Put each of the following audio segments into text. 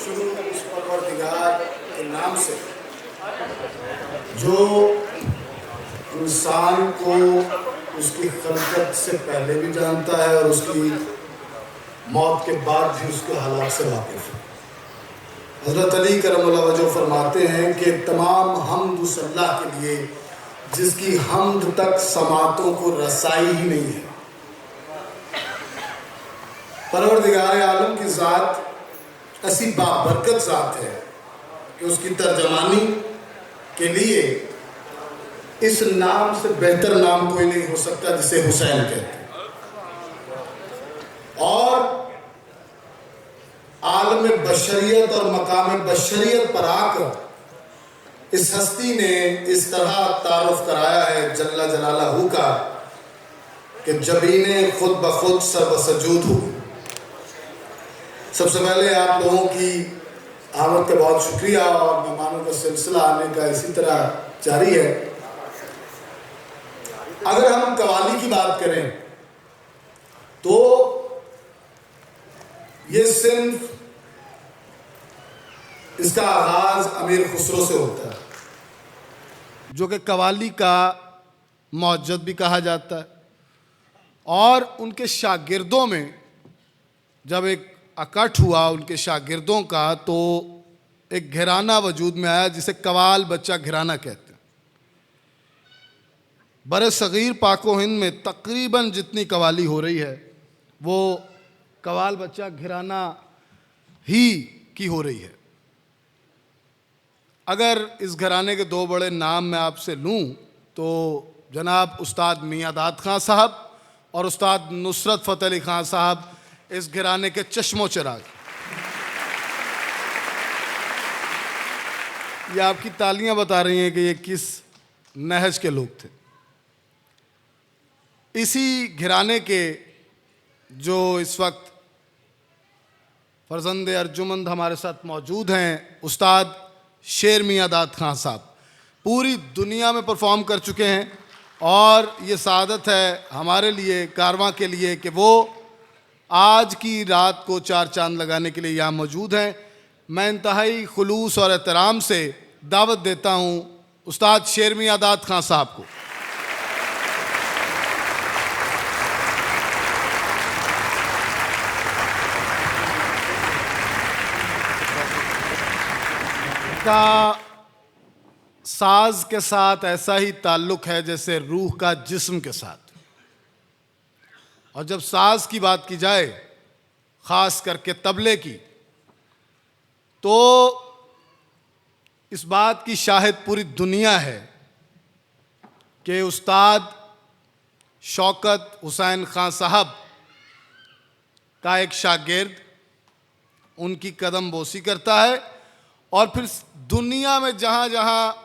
शुरू उस परवरदिगार के नाम से जो इंसान को उसकी खलकत से पहले भी जानता है और उसकी मौत के बाद भी उसके हालात से वाकिफ है। हज़रत अली करमुल्लाह वजह फरमाते हैं कि तमाम हम्द उस अल्लाह के लिए जिसकी हम्द तक समातों को रसाई ही नहीं है। परवरदिगार आलम की ज़ात ऐसी बाबरकत ज़ात है कि उसकी तर्जमानी के लिए इस नाम से बेहतर नाम कोई नहीं हो सकता जिसे हुसैन कहते हैं। और आलम बशरियत और मकाम बशरियत पर आकर इस हस्ती ने इस तरह तारुफ कराया है जल्ला जलालहू का कि जबीने खुद ब खुद सर्वसजूद हो। सबसे पहले आप लोगों की आमद का बहुत शुक्रिया और मेहमानों का सिलसिला आने का इसी तरह जारी है। अगर हम कवाली की बात करें तो ये सिर्फ इसका आगाज अमीर खुसरो से होता है, जो कि कवाली का मौजद भी कहा जाता है। और उनके शागिर्दों में जब एक अकठ हुआ उनके शागिर्दों का, तो एक घराना वजूद में आया जिसे कवाल बच्चा घराना कहते हैं। बरे सगीर पाको हिंद में तकरीबन जितनी कवाली हो रही है वो कवाल बच्चा घराना ही की हो रही है। अगर इस घराने के दो बड़े नाम मैं आपसे लूँ तो जनाब उस्ताद मियां दाद खां साहब और उस्ताद नुसरत फ़तेह अली खां साहब इस घराने के चश्मो चिराग। ये आपकी तालियां बता रही हैं कि ये किस नहज के लोग थे। इसी घराने के जो इस वक्त फर्जंद अर्जुमंद हमारे साथ मौजूद हैं, उस्ताद शेर मियां दाद खां साहब पूरी दुनिया में परफॉर्म कर चुके हैं। और ये सादत है हमारे लिए, कारवां के लिए, कि वो आज की रात को चार चांद लगाने के लिए यहाँ मौजूद हैं। मैं इंतहाई खुलूस और एहतराम से दावत देता हूँ उस्ताद शेर मियां दाद खां साहब को। का साज के साथ ऐसा ही ताल्लुक़ है जैसे रूह का जिस्म के साथ। और जब साज की बात की जाए, ख़ास करके तबले की, तो इस बात की शाहिद पूरी दुनिया है कि उस्ताद शौकत हुसैन खां साहब का एक शागिर्द उनकी कदम बोसी करता है। और फिर दुनिया में जहाँ जहाँ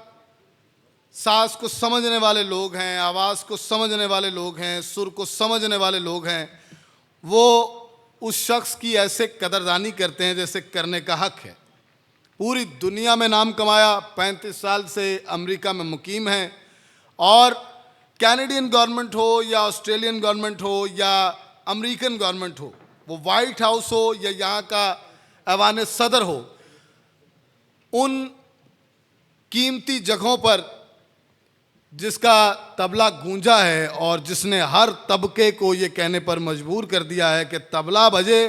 साज को समझने वाले लोग हैं, आवाज़ को समझने वाले लोग हैं, सुर को समझने वाले लोग हैं, वो उस शख्स की ऐसे कदरदानी करते हैं जैसे करने का हक है। पूरी दुनिया में नाम कमाया, 35 साल से अमेरिका में मुकीम हैं। और कैनेडियन गवर्नमेंट हो या ऑस्ट्रेलियन गवर्नमेंट हो या अमेरिकन गवर्नमेंट हो, वो वाइट हाउस हो या यहाँ का ऐवान सदर हो, उन कीमती जगहों पर जिसका तबला गूंजा है और जिसने हर तबके को ये कहने पर मजबूर कर दिया है कि तबला बजे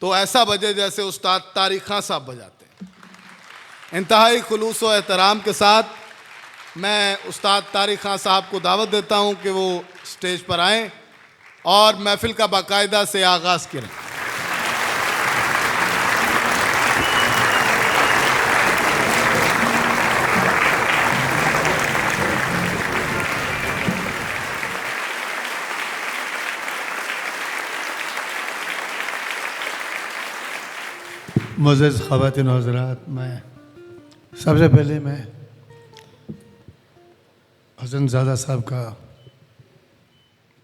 तो ऐसा बजे जैसे उस्ताद तारिक खां साहब बजाते हैं। इंतहाई खुलूस और एहतराम के साथ मैं उस्ताद तारिक खां साहब को दावत देता हूँ कि वो स्टेज पर आएँ और महफिल का बाकायदा से आगाज़ करें। मुअज़्ज़ज़ ख़वातीन व हज़रात, मैं सबसे पहले मैं हसन ज़ादा साहब का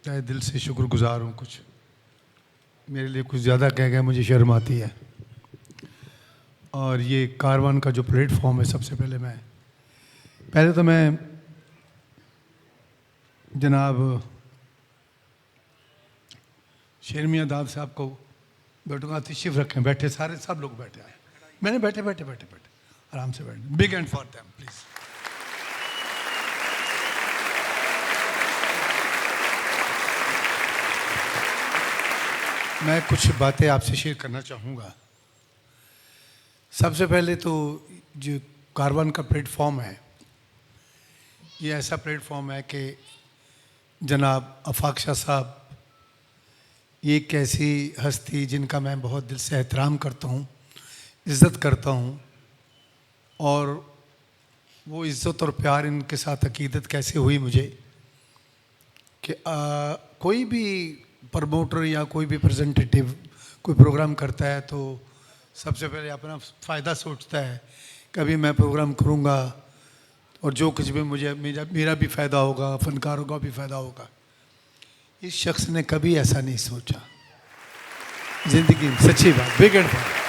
तहे दिल से शुक्रगुज़ार हूँ। कुछ मेरे लिए कुछ ज़्यादा कह गए, मुझे शर्म आती है। और ये कारवान का जो प्लेटफॉर्म है, सबसे पहले तो मैं जनाब शेर मियां दाद साहब को बैठूंगा, तशरीफ़ रखें, बैठे सारे सब लोग बैठे हैं। मैंने बैठे बैठे बैठे बैठे आराम से बैठे। Big hand for them please. मैं कुछ बातें आपसे शेयर करना चाहूँगा। सबसे पहले तो जो कारवान का प्लेटफॉर्म है, ये ऐसा प्लेटफॉर्म है कि जनाब आफाक शाह साहब ये एक ऐसी हस्ती जिनका मैं बहुत दिल से एहतराम करता हूँ, इज़्ज़त करता हूँ, और वो इज़्ज़त और प्यार इनके साथ अकीदत कैसे हुई मुझे कि कोई भी प्रमोटर या कोई भी प्रेजेंटेटिव कोई प्रोग्राम करता है तो सबसे पहले अपना फ़ायदा सोचता है, कभी मैं प्रोग्राम करूँगा और जो कुछ भी मुझे मेरा भी फ़ायदा होगा, फ़नकारों का भी फ़ायदा होगा। इस शख्स ने कभी ऐसा नहीं सोचा ज़िंदगी में, सच्ची बात, बिग एंड फाइन।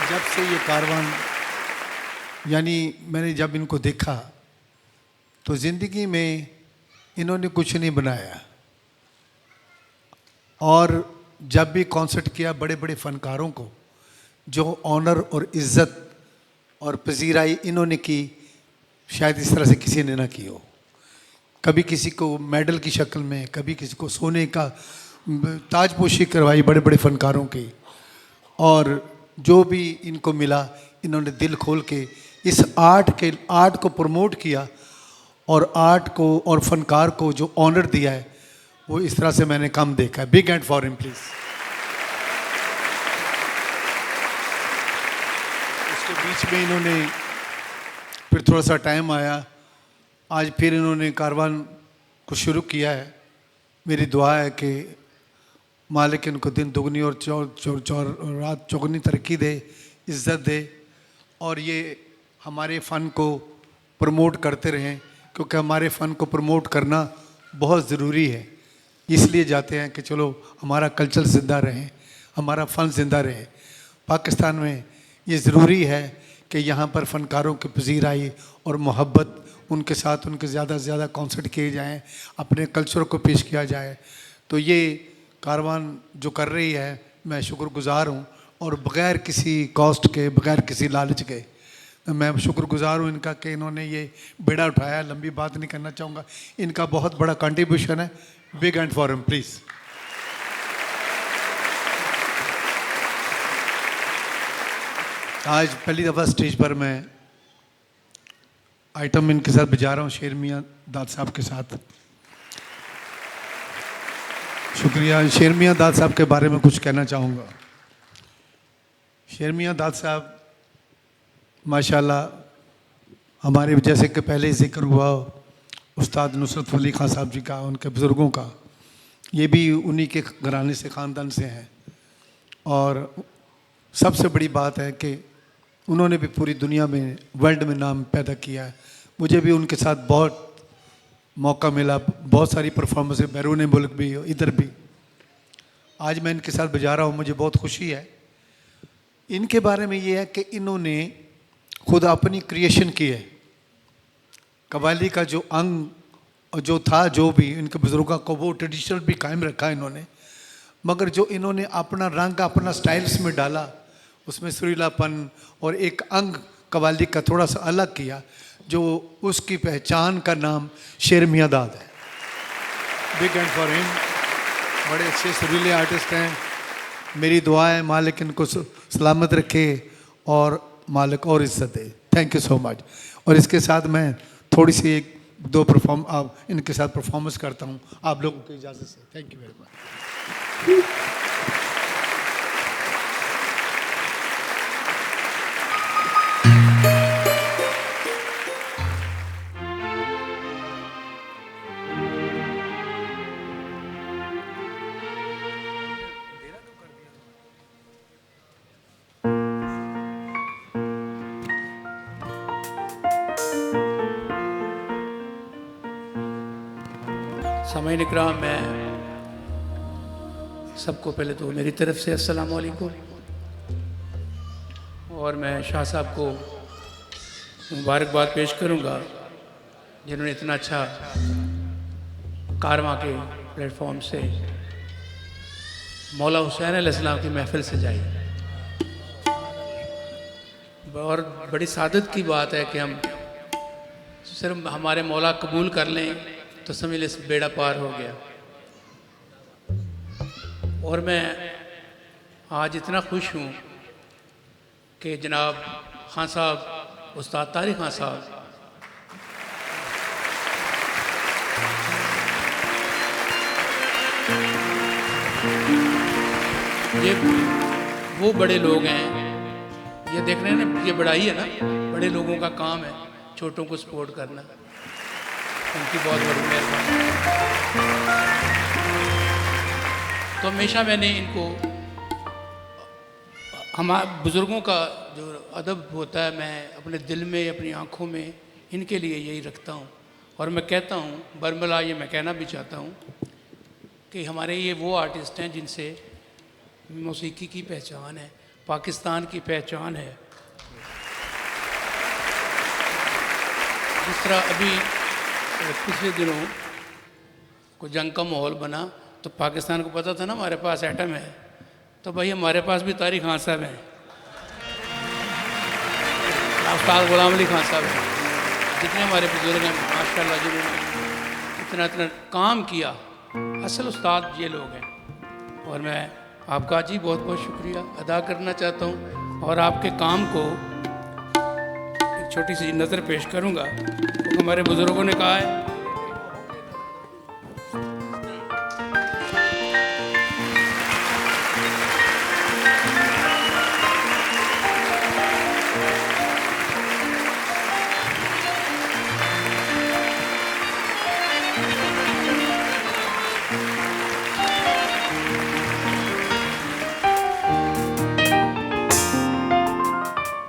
जब से ये कारवान, यानी मैंने जब इनको देखा तो ज़िंदगी में इन्होंने कुछ नहीं बनाया, और जब भी कॉन्सर्ट किया बड़े बड़े फ़नकारों को जो ऑनर और इज़्ज़त और पजीराई इन्होंने की, शायद इस तरह से किसी ने ना की हो। कभी किसी को मेडल की शक्ल में, कभी किसी को सोने का ताजपोशी करवाई बड़े बड़े फ़नकारों की, और जो भी इनको मिला इन्होंने दिल खोल के इस आर्ट को प्रमोट किया, और आर्ट को और फ़नकार को जो ऑनर दिया है वो इस तरह से मैंने कम देखा है। Big hand for him please. उसके बीच में इन्होंने फिर थोड़ा सा टाइम आया, आज फिर इन्होंने कारवान को शुरू किया है। मेरी दुआ है कि मालिक इनको दिन दुगनी और रात चौगुनी तरक्की दे, इज़्ज़त दे, और ये हमारे फ़न को प्रमोट करते रहें, क्योंकि हमारे फ़न को प्रमोट करना बहुत ज़रूरी है। इसलिए जाते हैं कि चलो हमारा कल्चर ज़िंदा रहे, हमारा फ़न ज़िंदा रहे। पाकिस्तान में ये ज़रूरी है कि यहाँ पर फ़नकारों की पजीराई और मोहब्बत, उनके साथ उनके ज़्यादा से ज़्यादा कॉन्सर्ट किए जाएँ, अपने कल्चर को पेश किया जाए। तो ये कारवान जो कर रही है, मैं शुक्रगुज़ार हूँ, और बग़ैर किसी कॉस्ट के, बग़ैर किसी लालच के मैं शुक्रगुज़ार हूँ इनका कि इन्होंने ये बेड़ा उठाया। लंबी बात नहीं करना चाहूँगा, इनका बहुत बड़ा कंट्रीब्यूशन है। Big hand for him please. आज पहली दफ़ा स्टेज पर मैं आइटम इनके साथ बजा रहा हूँ, शेर मियाँ दाद साहब के साथ। शुक्रिया। शेर मियाँ दाद साहब के बारे में कुछ कहना चाहूँगा। शेर मियाँ दाद साहब माशाल्लाह, हमारे जैसे कि पहले ज़िक्र हुआ उस्ताद नुसरत वली खां साहब जी का, उनके बुज़ुर्गों का, ये भी उन्हीं के घराने से, ख़ानदान से हैं। और सबसे बड़ी बात है कि उन्होंने भी पूरी दुनिया में, वर्ल्ड में नाम पैदा किया है। मुझे भी उनके साथ बहुत मौका मिला, बहुत सारी परफॉर्मेंस है, बैरून मुल्क भी, इधर भी। आज मैं इनके साथ बजा रहा हूँ, मुझे बहुत खुशी है। इनके बारे में ये है कि इन्होंने खुद अपनी क्रिएशन की है। कव्वाली का जो अंग जो था, जो भी इनके बुज़ुर्गों को, वो ट्रेडिशनल भी कायम रखा इन्होंने, मगर जो इन्होंने अपना रंग, अपना स्टाइल्स में डाला, उसमें सुरीलापन और एक अंग कव्वाली का थोड़ा सा अलग किया, जो उसकी पहचान का नाम शेर मियाँ दाद है। Big hand for him. बड़े अच्छे सुरीले आर्टिस्ट हैं। मेरी दुआ है मालिक इनको सलामत रखे और मालिक और इज़्ज़त दे। Thank you so much. और इसके साथ मैं थोड़ी सी एक दो इनके साथ परफॉर्मेंस करता हूँ आप लोगों की इजाज़त से। Thank you very much. सामईन इकराम, मैं सबको पहले तो मेरी तरफ से अस्सलाम वालेकुम, और मैं शाह साहब को मुबारकबाद पेश करूंगा जिन्होंने इतना अच्छा कारवां के प्लेटफॉर्म से मौला हुसैन अलैहिस्सलाम की महफिल से जाई। और बड़ी सादत की बात है कि हम सिर्फ हमारे मौला कबूल कर लें तो समझ ले बेड़ा पार हो गया। और मैं आज इतना खुश हूँ कि जनाब खान साहब, उस्ताद तारिक खान साहब, ये वो बड़े लोग हैं, ये देख रहे हैं ना, ये बड़ाई है ना, बड़े लोगों का काम है छोटों को सपोर्ट करना। उनकी बहुत बड़ी मेहरबानी। तो हमेशा मैंने इनको, हमारे बुज़ुर्गों का जो अदब होता है, मैं अपने दिल में, अपनी आँखों में इनके लिए यही रखता हूँ। और मैं कहता हूँ बरमला, ये मैं कहना भी चाहता हूँ कि हमारे ये वो आर्टिस्ट हैं जिनसे मौसीकी की पहचान है, पाकिस्तान की पहचान है। जिस तरह अभी पिछले दिनों को जंग का माहौल बना तो पाकिस्तान को पता था ना हमारे पास एटम है, तो भाई हमारे पास भी तारिक खान साहब हैं, उस्ताद गुलाम अली खान साहब हैं, जितने हमारे बुजुर्ग हैं माशाल्लाह, जिन्होंने इतना इतना काम किया, असल उस्ताद ये लोग हैं। और मैं आपका जी बहुत बहुत शुक्रिया अदा करना चाहता हूँ और आपके काम को एक छोटी सी नज़र पेश करूँगा। तो हमारे बुज़ुर्गों ने कहा है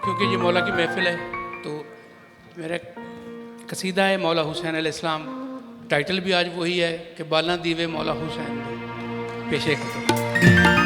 क्योंकि ये मौला की महफिल है तो मेरा कसीदा है मौला हुसैन अलैहिस्सलाम, टाइटल भी आज वही है कि बाला दीवे मौला हुसैन पेशे खत्म।